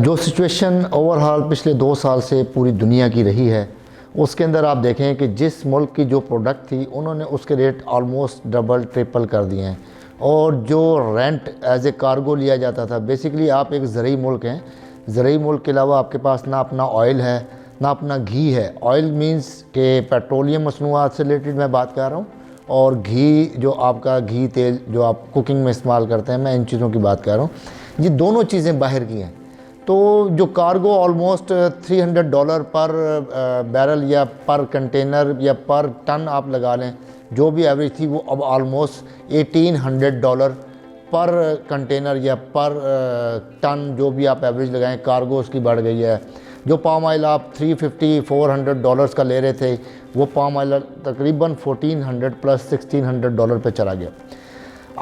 जो situation overall पिछले 2 साल से पूरी दुनिया की रही है, उसके अंदर आप देखें कि जिस मुल्क की जो प्रोडक्ट थी उन्होंने उसके रेट ऑलमोस्ट डबल ट्रिपल कर दिए हैं। और जो रेंट एज ए कार्गो लिया जाता था, बेसिकली आप एक ज़रूरी मुल्क हैं, ज़रूरी मुल्क के अलावा आपके पास ना अपना ऑयल है ना अपना घी है। ऑयल मींस के पेट्रोलियम मसनूआत से रिलेटेड मैं बात कर रहा हूँ, और घी जो आपका घी तेल जो आप कुकिंग में इस्तेमाल करते हैं, मैं इन चीज़ों की बात कर रहा हूँ। ये दोनों चीज़ें बाहर की हैं। तो जो कार्गो ऑलमोस्ट $300 पर बैरल या पर कंटेनर या पर टन आप लगा लें, जो भी एवरेज थी वो अब ऑलमोस्ट $1800 पर कंटेनर या पर टन जो भी आप एवरेज लगाएं, कार्गो उसकी बढ़ गई है। जो पाम ऑयल आप $350-400 का ले रहे थे, वो पाम ऑयल तकरीबन $1400 प्लस $1600 पे चला गया।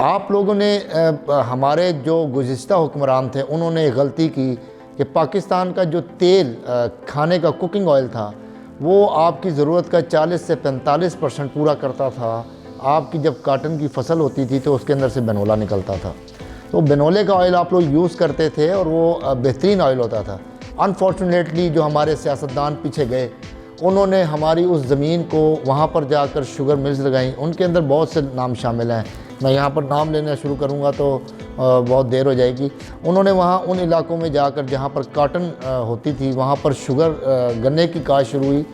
आप लोगों ने हमारे जो गुज़िश्ता हुक्मरान थे उन्होंने एक गलती की कि पाकिस्तान का जो तेल खाने का कुकिंग ऑयल था वो आपकी ज़रूरत का 40 से 45% पूरा करता था। आपकी जब काटन की फसल होती थी तो उसके अंदर से बेनोला निकलता था, तो बेनोले का ऑयल आप लोग यूज़ करते थे और वो बेहतरीन ऑयल होता था। अनफॉर्चुनेटली जो हमारे सियासतदान पीछे गए, उन्होंने हमारी उस ज़मीन को वहाँ पर जाकर शुगर मिल्स लगाई। उनके अंदर बहुत से नाम शामिल हैं, मैं यहाँ पर नाम लेना शुरू करूँगा तो बहुत देर हो जाएगी। उन्होंने वहाँ उन इलाकों में जाकर जहाँ पर कॉटन होती थी वहाँ पर शुगर गन्ने की काश्त शुरू हुई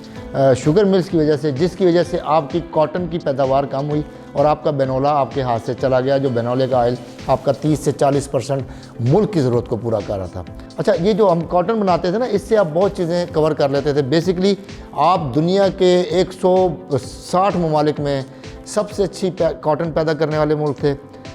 शुगर मिल्स की वजह से, जिसकी वजह से आपकी कॉटन की पैदावार कम हुई और आपका बेनोला आपके हाथ से चला गया। जो बेनोले का ऑयल आपका 30 से 40% मुल्क की ज़रूरत को पूरा कर रहा था। अच्छा, ये जो हम कॉटन बनाते थे ना, इससे आप बहुत चीज़ें कवर कर लेते थे। बेसिकली आप दुनिया के 160 ममालिक में सबसे अच्छी कॉटन पैदा करने वाले मुल्क थे।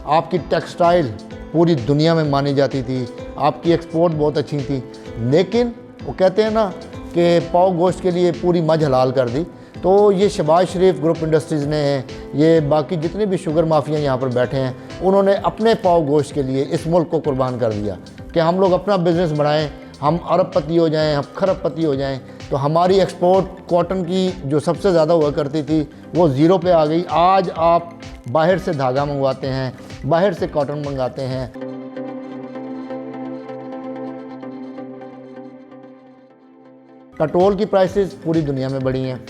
आपकी टेक्सटाइल पूरी दुनिया में मानी जाती थी, आपकी एक्सपोर्ट बहुत अच्छी थी। लेकिन वो कहते हैं ना कि पाव गोश्त के लिए पूरी मज हलाल कर दी। तो ये शहबाज शरीफ ग्रुप इंडस्ट्रीज़ ने, ये बाकी जितने भी शुगर माफिया यहाँ पर बैठे हैं, उन्होंने अपने पाव गोश्त के लिए इस मुल्क को कुर्बान कर दिया कि हम लोग अपना बिज़नेस बढ़ाएं, हम अरबपति हो जाएं, हम खरबपति हो जाएं। तो हमारी एक्सपोर्ट कॉटन की जो सबसे ज़्यादा हुआ करती थी वो ज़ीरो पे आ गई। आज आप बाहर से धागा मंगवाते हैं, बाहर से कॉटन मंगाते हैं। पेट्रोल की प्राइसेस पूरी दुनिया में बढ़ी हैं।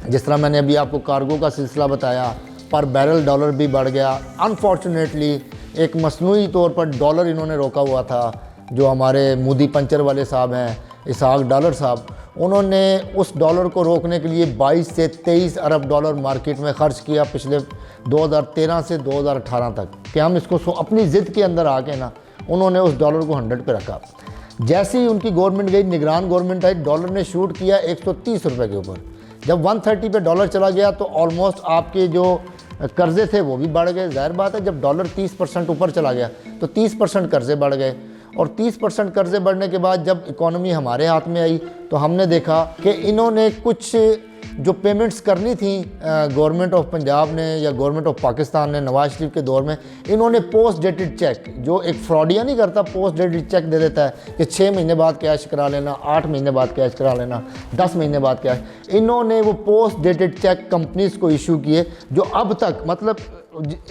जिस तरह मैंने अभी आपको कार्गो का सिलसिला बताया, पर बैरल डॉलर भी बढ़ गया। अनफॉर्चुनेटली एक मसनूई तौर पर डॉलर इन्होंने रोका हुआ था। जो हमारे मोदी पंचर वाले साहब हैं, इसहाक डालर साहब, उन्होंने उस डॉलर को रोकने के लिए 22 से 23 अरब डॉलर मार्केट में ख़र्च किया पिछले 2013 से 2018 तक, कि हम इसको अपनी ज़िद के अंदर आके ना उन्होंने उस डॉलर को 100 पे रखा। जैसे ही उनकी गवर्नमेंट गई, निगरान गवर्नमेंट आई, डॉलर ने शूट किया 130 रुपये के ऊपर। जब 130 पे डॉलर चला गया तो ऑलमोस्ट आपके जो कर्ज़े थे वो भी बढ़ गए। जाहिर बात है, जब डॉलर 30% ऊपर चला गया तो 30% कर्ज़े बढ़ गए, और 30% कर्ज़े बढ़ने के बाद जब इकॉनमी हमारे हाथ में आई तो हमने देखा कि इन्होंने कुछ जो पेमेंट्स करनी थी गवर्नमेंट ऑफ पंजाब ने या गवर्नमेंट ऑफ पाकिस्तान ने नवाज शरीफ के दौर में, इन्होंने पोस्ट डेटेड चेक, जो एक फ्रॉडिया नहीं करता, पोस्ट डेटेड चेक दे देता है कि 6 महीने बाद कैश करा लेना, 8 महीने बाद कैश करा लेना, 10 महीने बाद कैश। इन्होंने वो पोस्ट डेटेड चेक कंपनीज़ को इशू किए, जो अब तक, मतलब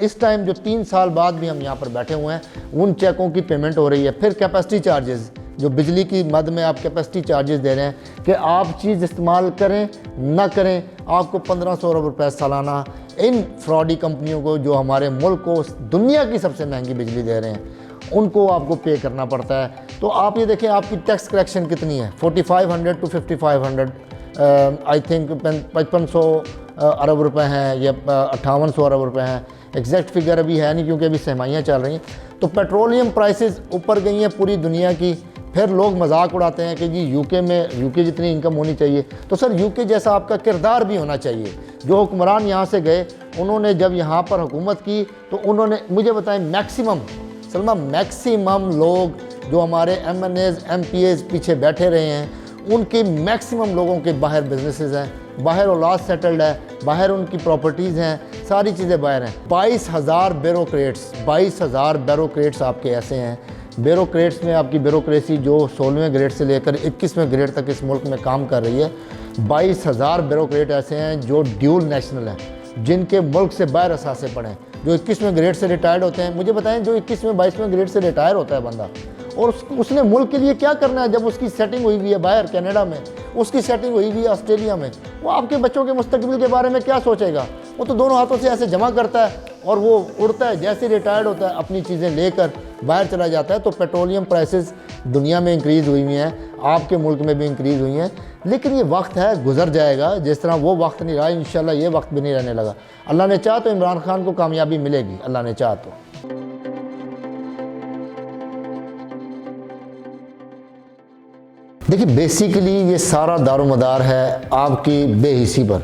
इस टाइम जो 3 साल बाद भी हम यहाँ पर बैठे हुए हैं, उन चेकों की पेमेंट हो रही है। फिर कैपेसिटी चार्जेस, जो बिजली की मद में आप कैपेसिटी चार्जेस दे रहे हैं कि आप चीज़ इस्तेमाल करें ना करें, आपको 1500 अरब रुपये सालाना इन फ्रॉडी कंपनियों को, जो हमारे मुल्क को दुनिया की सबसे महंगी बिजली दे रहे हैं, उनको आपको पे करना पड़ता है। तो आप ये देखें आपकी टैक्स कलेक्शन कितनी है, 4500 टू 5500, आई थिंक 5500 अरब रुपए हैं या 5800 अरब रुपए हैं। एग्जैक्ट फिगर अभी है नहीं क्योंकि अभी सहमाइयाँ चल रही हैं। तो पेट्रोलियम प्राइसेस ऊपर गई हैं पूरी दुनिया की। फिर लोग मजाक उड़ाते हैं कि जी यूके जितनी इनकम होनी चाहिए, तो सर यूके जैसा आपका किरदार भी होना चाहिए। जो हुक्मरान यहाँ से गए, उन्होंने जब यहाँ पर हुकूमत की तो उन्होंने, मुझे बताएं, मैक्सिमम लोग जो हमारे MNAs MPAs पीछे बैठे रहे हैं, उनके मैक्सिमम लोगों के बाहर बिजनेसेस हैं, बाहर औलाद सेटल्ड है, बाहर उनकी प्रॉपर्टीज़ हैं, सारी चीज़ें बाहर हैं। 22,000 ब्यूरोक्रेट्स आपके ऐसे हैं। ब्यूरोक्रेट्स में आपकी ब्यूरोक्रेसी जो 16वें ग्रेड से लेकर 21वें ग्रेड तक इस मुल्क में काम कर रही है, 22,000 ब्यूरोक्रेट ऐसे हैं जो ड्यूल नेशनल हैं, जिनके मुल्क से बाहर असासे पड़े हैं, जो 21वें ग्रेड से रिटायर्ड होते हैं। मुझे बताएं, जो 21वें 22वें ग्रेड से रिटायर होता है बंदा, और उसने मुल्क के लिए क्या करना है। जब उसकी सेटिंग हुई हुई है बाहर कनाडा में, उसकी सेटिंग हुई हुई है ऑस्ट्रेलिया में, वो आपके बच्चों के मुस्तकबिल के बारे में क्या सोचेगा। वो तो दोनों हाथों से ऐसे जमा करता है और वो उड़ता है, जैसे रिटायर्ड होता है अपनी चीज़ें लेकर बाहर चला जाता है। तो पेट्रोलियम प्राइसेस दुनिया में इंक्रीज़ हुई हुई हैं, आपके मुल्क में भी इंक्रीज़ हुई हैं, लेकिन ये वक्त है, गुजर जाएगा। जिस तरह वो वक्त नहीं रहा, इंशाल्लाह ये वक्त भी नहीं रहने लगा। अल्लाह ने चाहा तो इमरान खान को कामयाबी मिलेगी, अल्लाह ने चाहा तो। देखिए, बेसिकली ये सारा दारोमदार है आपकी बेहिसी पर।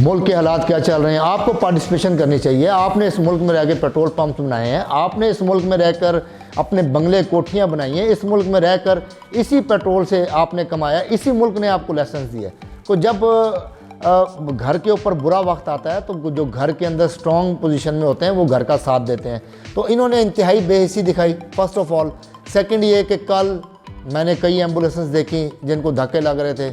मुल्क के हालात क्या चल रहे हैं, आपको पार्टिसिपेशन करनी चाहिए। आपने इस मुल्क में रहकर पेट्रोल पंप बनाए हैं, आपने इस मुल्क में रहकर अपने बंगले कोठियाँ बनाई हैं, इस मुल्क में रहकर इसी पेट्रोल से आपने कमाया, इसी मुल्क ने आपको लाइसेंस दिया है। तो जब घर के ऊपर बुरा वक्त आता है तो जो घर के अंदर स्ट्रॉन्ग पोजीशन में होते हैं वो घर का साथ देते हैं। तो इन्होंने इंतहाई बेहिसी दिखाई, फर्स्ट ऑफ ऑल। सेकंड ये कि कल मैंने कई एम्बुलेंसेस देखी जिनको धक्के लग रहे थे,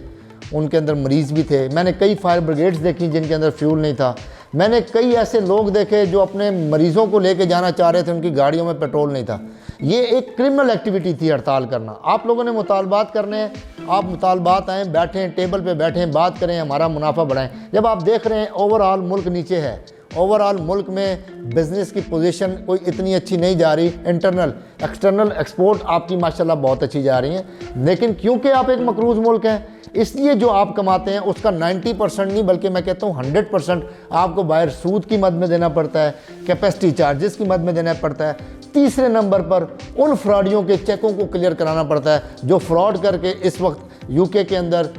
उनके अंदर मरीज़ भी थे। मैंने कई फायर ब्रिगेड्स देखी जिनके अंदर फ्यूल नहीं था। मैंने कई ऐसे लोग देखे जो अपने मरीज़ों को लेके जाना चाह रहे थे, उनकी गाड़ियों में पेट्रोल नहीं था। ये एक क्रिमिनल एक्टिविटी थी हड़ताल करना। आप लोगों ने मुतालबात करने हैं, आप मुतालबात आएँ, बैठें टेबल पे बैठें, बात करें, हमारा मुनाफा बढ़ाएं। जब आप देख रहे हैं ओवरऑल मुल्क नीचे है, ओवरऑल मुल्क में बिज़नेस की पोजीशन कोई इतनी अच्छी नहीं जा रही, इंटरनल एक्सटर्नल एक्सपोर्ट आपकी माशाल्लाह बहुत अच्छी जा रही है, लेकिन क्योंकि आप एक मकरूज़ मुल्क हैं इसलिए जो आप कमाते हैं उसका 90% नहीं बल्कि मैं कहता हूँ 100% आपको बाहर सूद की मद में देना पड़ता है, कैपेसिटी चार्जेस की मद में देना पड़ता है। तीसरे नंबर पर उन फ्रॉडियों के चेकों को क्लियर कराना पड़ता है जो फ्रॉड करके इस वक्त यूके के अंदर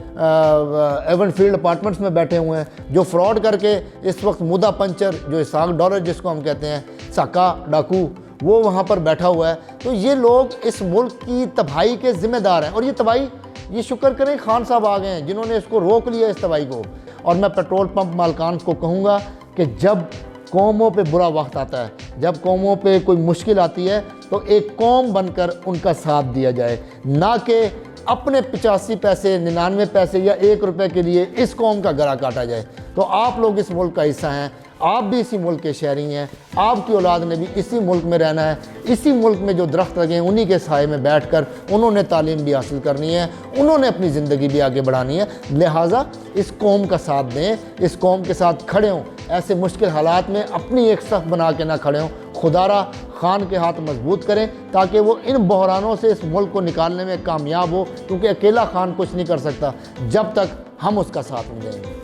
एवनफील्ड अपार्टमेंट्स में बैठे हुए हैं, जो फ्रॉड करके इस वक्त मुदा पंचर, जो इसाक डॉलर जिसको हम कहते हैं, साका डाकू, वो वहाँ पर बैठा हुआ है। तो ये लोग इस मुल्क की तबाही के ज़िम्मेदार हैं। और ये तबाही, ये शुक्र करें खान साहब आ गए हैं जिन्होंने इसको रोक लिया, इस तबाही को। और मैं पेट्रोल पंप मालकान को कहूँगा कि जब कौमों पे बुरा वक्त आता है, जब कौमों पे कोई मुश्किल आती है तो एक कौम बनकर उनका साथ दिया जाए, ना कि अपने 85 पैसे 99 पैसे या 1 रुपए के लिए इस कौम का गला काटा जाए। तो आप लोग इस मुल्क का हिस्सा हैं, आप भी इसी मुल्क के शहरी हैं, आपकी औलाद ने भी इसी मुल्क में रहना है। इसी मुल्क में जो दरख्त लगे हैं उन्हीं के साए में बैठकर उन्होंने तालीम भी हासिल करनी है, उन्होंने अपनी ज़िंदगी भी आगे बढ़ानी है। लिहाजा इस कौम का साथ दें, इस कौम के साथ खड़े हों, ऐसे मुश्किल हालात में अपनी एक सफ़ बना के ना खड़े हों। खुदारा खान के हाथ मजबूत करें ताकि वो इन बहरानों से इस मुल्क को निकालने में कामयाब हो, क्योंकि अकेला खान कुछ नहीं कर सकता जब तक हम उसका साथ नहीं देंगे।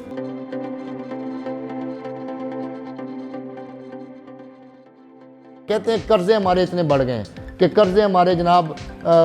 कहते हैं कर्ज़े हमारे इतने बढ़ गए हैं कि कर्ज़े हमारे जनाब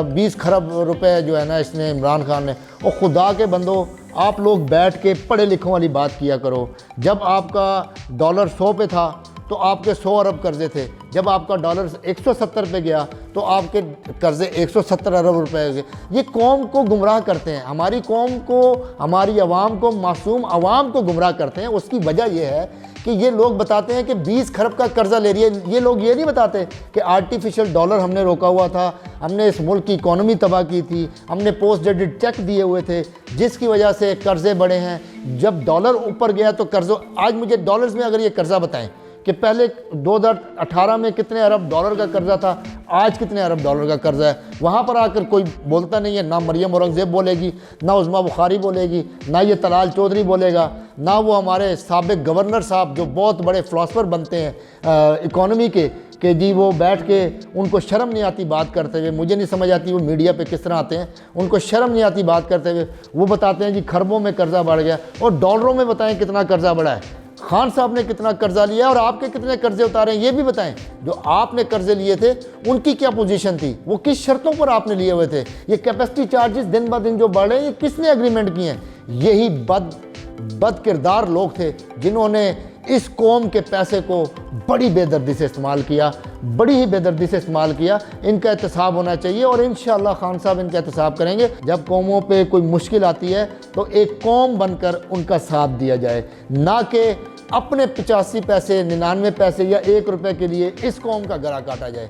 20 खरब रुपए जो है ना इसने इमरान खान ने। और खुदा के बंदो, आप लोग बैठ के पढ़े लिखों वाली बात किया करो। जब आपका डॉलर 100 पे था तो आपके 100 अरब कर्ज़े थे, जब आपका डॉलर 170 पे गया तो आपके कर्ज़े 170 अरब रुपए हो गए। ये कौम को गुमराह करते हैं, हमारी कौम को, हमारी आवाम को, मासूम आवाम को गुमराह करते हैं। उसकी वजह यह है कि ये लोग बताते हैं कि 20 खरब का कर्जा ले रही है। ये लोग ये नहीं बताते कि आर्टिफिशियल डॉलर हमने रोका हुआ था, हमने इस मुल्क की इकॉनमी तबाह की थी, हमने पोस्ट डेटेड चेक दिए हुए थे जिसकी वजह से कर्ज़े बढ़े हैं। जब डॉलर ऊपर गया तो कर्ज़ों, आज मुझे डॉलर्स में अगर ये कर्जा बताएं कि पहले 2018 में कितने अरब डॉलर का कर्जा था, आज कितने अरब डॉलर का कर्जा है, वहाँ पर आकर कोई बोलता नहीं है। ना मरियम औरंगज़ेब बोलेगी, ना उज़मा बुखारी बोलेगी, ना ये तलाल चौधरी बोलेगा, ना वो हमारे साबिक गवर्नर साहब जो बहुत बड़े फ़िलासफ़र बनते हैं इकॉनमी के, कि जी वो बैठ के उनको शर्म नहीं आती बात करते हुए। मुझे नहीं समझ आती वो मीडिया पे किस तरह आते हैं, उनको शर्म नहीं आती बात करते हुए। वो बताते हैं जी खरबों में कर्जा बढ़ गया, और डॉलरों में बताएं कितना कर्जा बढ़ा है, खान साहब ने कितना कर्जा लिया और आपके कितने कर्जे उतारे हैं ये भी बताएं। जो आपने कर्जे लिए थे उनकी क्या पोजीशन थी, वो किस शर्तों पर आपने लिए हुए थे। ये कैपेसिटी चार्जेस दिन ब दिन जो बढ़ रहे हैं, ये किसने एग्रीमेंट किए हैं? यही बद किरदार लोग थे जिन्होंने इस कौम के पैसे को बड़ी बेदर्दी से इस्तेमाल किया, बड़ी ही बेदर्दी से इस्तेमाल किया। इनका एहतसाब होना चाहिए और इंशाअल्लाह खान साहब इनका एहतसाब करेंगे। जब कौमों पे कोई मुश्किल आती है तो एक कौम बनकर उनका साथ दिया जाए, ना कि अपने 85 पैसे 99 पैसे या 1 रुपए के लिए इस कौम का गला काटा जाए।